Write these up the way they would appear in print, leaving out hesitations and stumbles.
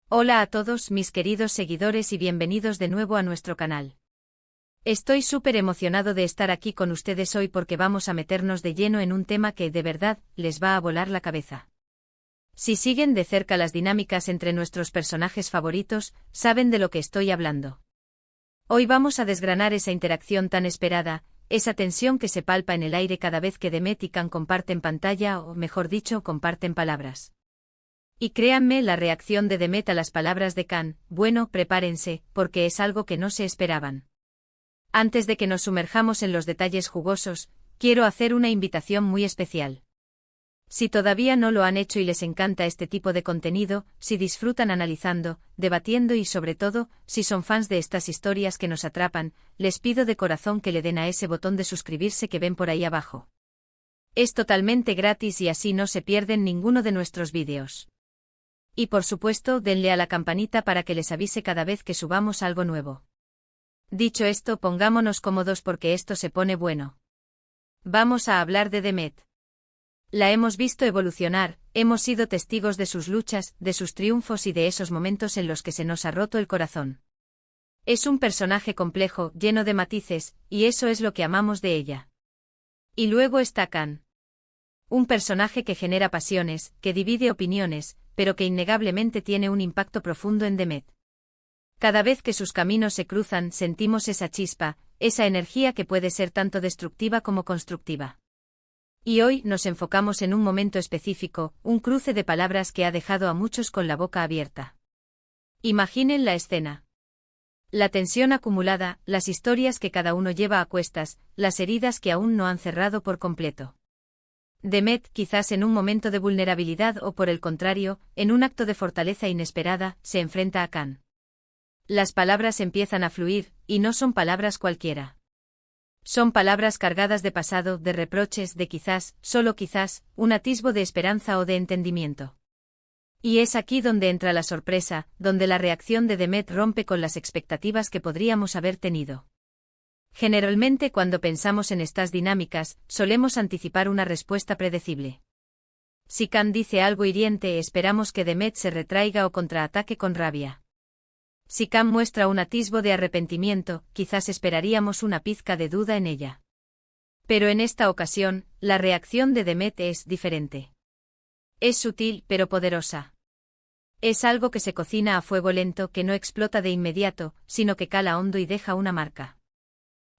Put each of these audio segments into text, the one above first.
Hola a todos mis queridos seguidores y bienvenidos de nuevo a nuestro canal. Estoy súper emocionado de estar aquí con ustedes hoy porque vamos a meternos de lleno en un tema que de verdad les va a volar la cabeza. Si siguen de cerca las dinámicas entre nuestros personajes favoritos, saben de lo que estoy hablando. Hoy vamos a desgranar esa interacción tan esperada, esa tensión que se palpa en el aire cada vez que Demet y Can comparten pantalla o, mejor dicho, comparten palabras. Y créanme, la reacción de Demet a las palabras de Can, bueno, prepárense, porque es algo que no se esperaban. Antes de que nos sumerjamos en los detalles jugosos, quiero hacer una invitación muy especial. Si todavía no lo han hecho y les encanta este tipo de contenido, si disfrutan analizando, debatiendo y sobre todo, si son fans de estas historias que nos atrapan, les pido de corazón que le den a ese botón de suscribirse que ven por ahí abajo. Es totalmente gratis y así no se pierden ninguno de nuestros vídeos. Y por supuesto, denle a la campanita para que les avise cada vez que subamos algo nuevo. Dicho esto, pongámonos cómodos porque esto se pone bueno. Vamos a hablar de Demet. La hemos visto evolucionar, hemos sido testigos de sus luchas, de sus triunfos y de esos momentos en los que se nos ha roto el corazón. Es un personaje complejo, lleno de matices, y eso es lo que amamos de ella. Y luego está Can. Un personaje que genera pasiones, que divide opiniones, pero que innegablemente tiene un impacto profundo en Demet. Cada vez que sus caminos se cruzan, sentimos esa chispa, esa energía que puede ser tanto destructiva como constructiva. Y hoy nos enfocamos en un momento específico, un cruce de palabras que ha dejado a muchos con la boca abierta. Imaginen la escena. La tensión acumulada, las historias que cada uno lleva a cuestas, las heridas que aún no han cerrado por completo. Demet, quizás en un momento de vulnerabilidad o por el contrario, en un acto de fortaleza inesperada, se enfrenta a Can. Las palabras empiezan a fluir, y no son palabras cualquiera. Son palabras cargadas de pasado, de reproches, de quizás, solo quizás, un atisbo de esperanza o de entendimiento. Y es aquí donde entra la sorpresa, donde la reacción de Demet rompe con las expectativas que podríamos haber tenido. Generalmente cuando pensamos en estas dinámicas, solemos anticipar una respuesta predecible. Si Can dice algo hiriente, esperamos que Demet se retraiga o contraataque con rabia. Si Can muestra un atisbo de arrepentimiento, quizás esperaríamos una pizca de duda en ella. Pero en esta ocasión, la reacción de Demet es diferente. Es sutil pero poderosa. Es algo que se cocina a fuego lento, que no explota de inmediato, sino que cala hondo y deja una marca.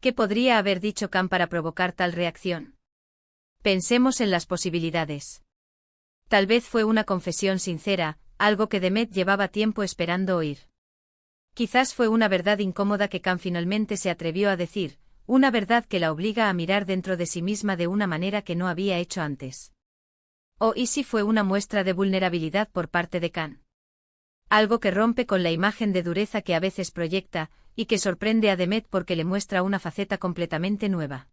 ¿Qué podría haber dicho Can para provocar tal reacción? Pensemos en las posibilidades. Tal vez fue una confesión sincera, algo que Demet llevaba tiempo esperando oír. Quizás fue una verdad incómoda que Can finalmente se atrevió a decir, una verdad que la obliga a mirar dentro de sí misma de una manera que no había hecho antes. ¿Y si fue una muestra de vulnerabilidad por parte de Can? Algo que rompe con la imagen de dureza que a veces proyecta, y que sorprende a Demet porque le muestra una faceta completamente nueva.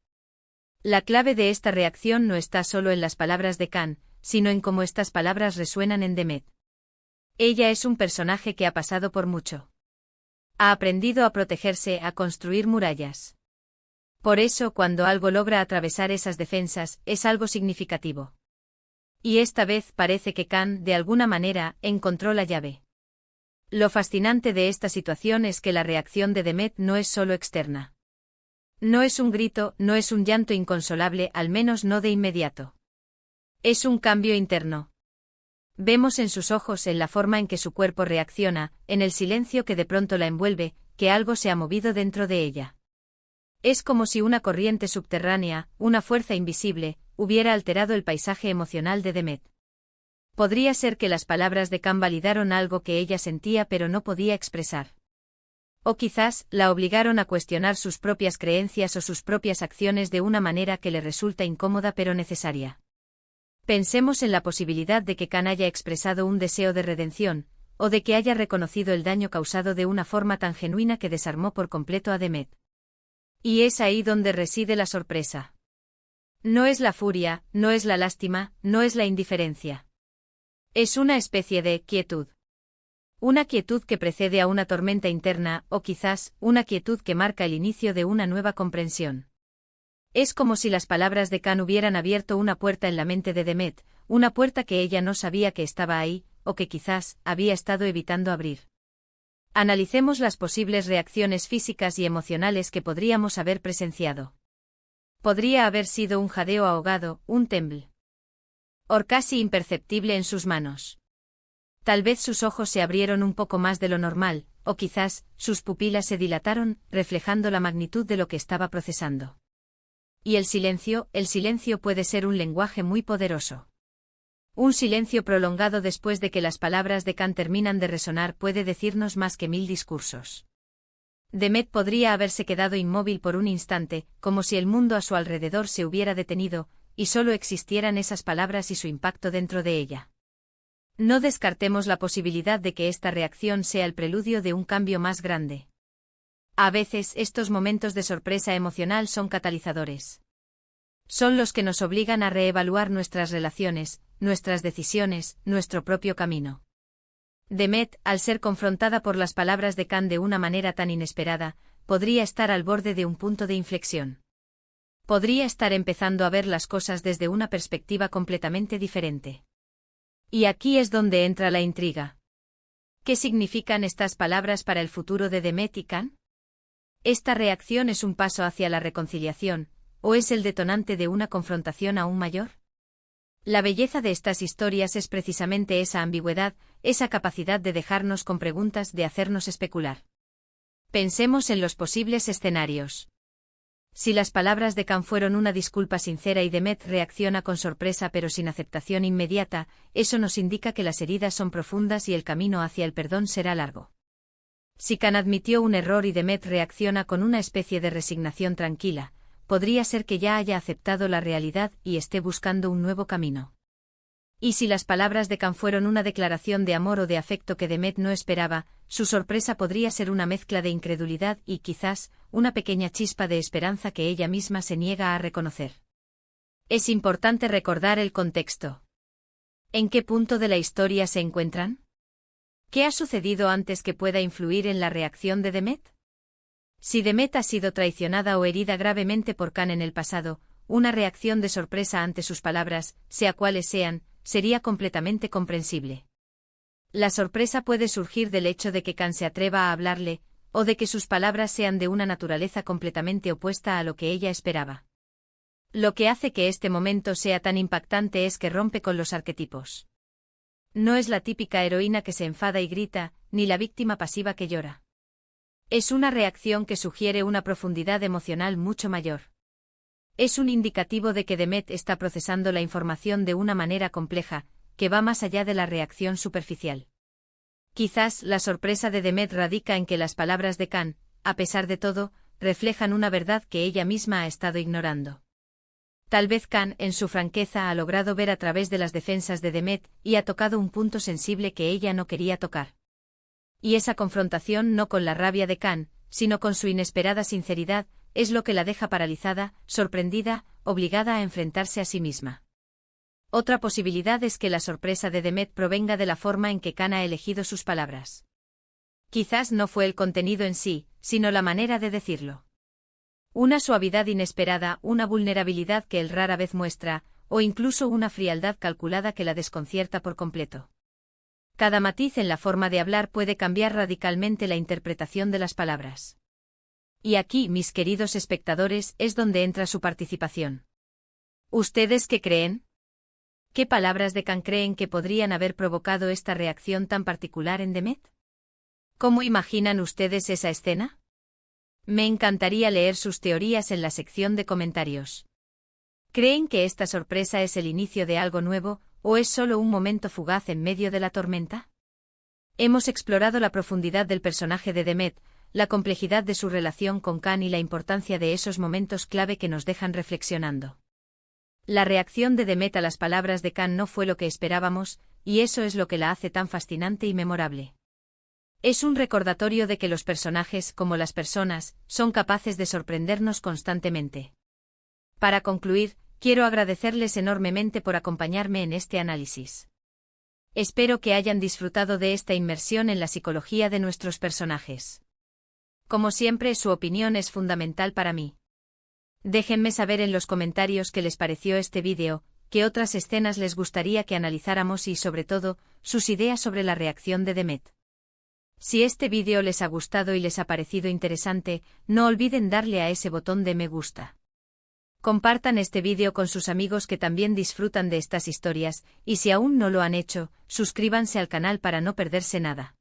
La clave de esta reacción no está solo en las palabras de Can, sino en cómo estas palabras resuenan en Demet. Ella es un personaje que ha pasado por mucho. Ha aprendido a protegerse, a construir murallas. Por eso, cuando algo logra atravesar esas defensas, es algo significativo. Y esta vez parece que Can, de alguna manera, encontró la llave. Lo fascinante de esta situación es que la reacción de Demet no es solo externa. No es un grito, no es un llanto inconsolable, al menos no de inmediato. Es un cambio interno. Vemos en sus ojos, en la forma en que su cuerpo reacciona, en el silencio que de pronto la envuelve, que algo se ha movido dentro de ella. Es como si una corriente subterránea, una fuerza invisible, hubiera alterado el paisaje emocional de Demet. Podría ser que las palabras de Can validaron algo que ella sentía pero no podía expresar. O quizás, la obligaron a cuestionar sus propias creencias o sus propias acciones de una manera que le resulta incómoda pero necesaria. Pensemos en la posibilidad de que Can haya expresado un deseo de redención, o de que haya reconocido el daño causado de una forma tan genuina que desarmó por completo a Demet. Y es ahí donde reside la sorpresa. No es la furia, no es la lástima, no es la indiferencia. Es una especie de quietud. Una quietud que precede a una tormenta interna, o quizás, una quietud que marca el inicio de una nueva comprensión. Es como si las palabras de Can hubieran abierto una puerta en la mente de Demet, una puerta que ella no sabía que estaba ahí, o que quizás había estado evitando abrir. Analicemos las posibles reacciones físicas y emocionales que podríamos haber presenciado. Podría haber sido un jadeo ahogado, un temblor casi imperceptible en sus manos. Tal vez sus ojos se abrieron un poco más de lo normal, o quizás sus pupilas se dilataron, reflejando la magnitud de lo que estaba procesando. Y el silencio puede ser un lenguaje muy poderoso. Un silencio prolongado después de que las palabras de Khan terminan de resonar puede decirnos más que 1000 discursos. Demet podría haberse quedado inmóvil por un instante, como si el mundo a su alrededor se hubiera detenido, y solo existieran esas palabras y su impacto dentro de ella. No descartemos la posibilidad de que esta reacción sea el preludio de un cambio más grande. A veces estos momentos de sorpresa emocional son catalizadores. Son los que nos obligan a reevaluar nuestras relaciones, nuestras decisiones, nuestro propio camino. Demet, al ser confrontada por las palabras de Khan de una manera tan inesperada, podría estar al borde de un punto de inflexión. Podría estar empezando a ver las cosas desde una perspectiva completamente diferente. Y aquí es donde entra la intriga. ¿Qué significan estas palabras para el futuro de Demet y Khan? ¿Esta reacción es un paso hacia la reconciliación, o es el detonante de una confrontación aún mayor? La belleza de estas historias es precisamente esa ambigüedad, esa capacidad de dejarnos con preguntas, de hacernos especular. Pensemos en los posibles escenarios. Si las palabras de Khan fueron una disculpa sincera y Demet reacciona con sorpresa pero sin aceptación inmediata, eso nos indica que las heridas son profundas y el camino hacia el perdón será largo. Si Khan admitió un error y Demet reacciona con una especie de resignación tranquila, podría ser que ya haya aceptado la realidad y esté buscando un nuevo camino. Y si las palabras de Khan fueron una declaración de amor o de afecto que Demet no esperaba, su sorpresa podría ser una mezcla de incredulidad y, quizás, una pequeña chispa de esperanza que ella misma se niega a reconocer. Es importante recordar el contexto. ¿En qué punto de la historia se encuentran? ¿Qué ha sucedido antes que pueda influir en la reacción de Demet? Si Demet ha sido traicionada o herida gravemente por Khan en el pasado, una reacción de sorpresa ante sus palabras, sea cuales sean, sería completamente comprensible. La sorpresa puede surgir del hecho de que Khan se atreva a hablarle, o de que sus palabras sean de una naturaleza completamente opuesta a lo que ella esperaba. Lo que hace que este momento sea tan impactante es que rompe con los arquetipos. No es la típica heroína que se enfada y grita, ni la víctima pasiva que llora. Es una reacción que sugiere una profundidad emocional mucho mayor. Es un indicativo de que Demet está procesando la información de una manera compleja, que va más allá de la reacción superficial. Quizás la sorpresa de Demet radica en que las palabras de Khan, a pesar de todo, reflejan una verdad que ella misma ha estado ignorando. Tal vez Khan, en su franqueza, ha logrado ver a través de las defensas de Demet y ha tocado un punto sensible que ella no quería tocar. Y esa confrontación, no con la rabia de Khan, sino con su inesperada sinceridad, es lo que la deja paralizada, sorprendida, obligada a enfrentarse a sí misma. Otra posibilidad es que la sorpresa de Demet provenga de la forma en que Khan ha elegido sus palabras. Quizás no fue el contenido en sí, sino la manera de decirlo. Una suavidad inesperada, una vulnerabilidad que él rara vez muestra, o incluso una frialdad calculada que la desconcierta por completo. Cada matiz en la forma de hablar puede cambiar radicalmente la interpretación de las palabras. Y aquí, mis queridos espectadores, es donde entra su participación. ¿Ustedes qué creen? ¿Qué palabras de Khan creen que podrían haber provocado esta reacción tan particular en Demet? ¿Cómo imaginan ustedes esa escena? Me encantaría leer sus teorías en la sección de comentarios. ¿Creen que esta sorpresa es el inicio de algo nuevo, o es solo un momento fugaz en medio de la tormenta? Hemos explorado la profundidad del personaje de Demet, la complejidad de su relación con Khan y la importancia de esos momentos clave que nos dejan reflexionando. La reacción de Demet a las palabras de Khan no fue lo que esperábamos, y eso es lo que la hace tan fascinante y memorable. Es un recordatorio de que los personajes, como las personas, son capaces de sorprendernos constantemente. Para concluir, quiero agradecerles enormemente por acompañarme en este análisis. Espero que hayan disfrutado de esta inmersión en la psicología de nuestros personajes. Como siempre, su opinión es fundamental para mí. Déjenme saber en los comentarios qué les pareció este vídeo, qué otras escenas les gustaría que analizáramos y, sobre todo, sus ideas sobre la reacción de Demet. Si este vídeo les ha gustado y les ha parecido interesante, no olviden darle a ese botón de me gusta. Compartan este vídeo con sus amigos que también disfrutan de estas historias, y si aún no lo han hecho, suscríbanse al canal para no perderse nada.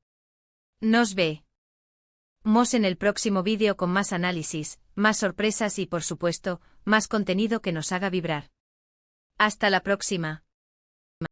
Nos vemos en el próximo vídeo con más análisis, más sorpresas y, por supuesto, más contenido que nos haga vibrar. Hasta la próxima.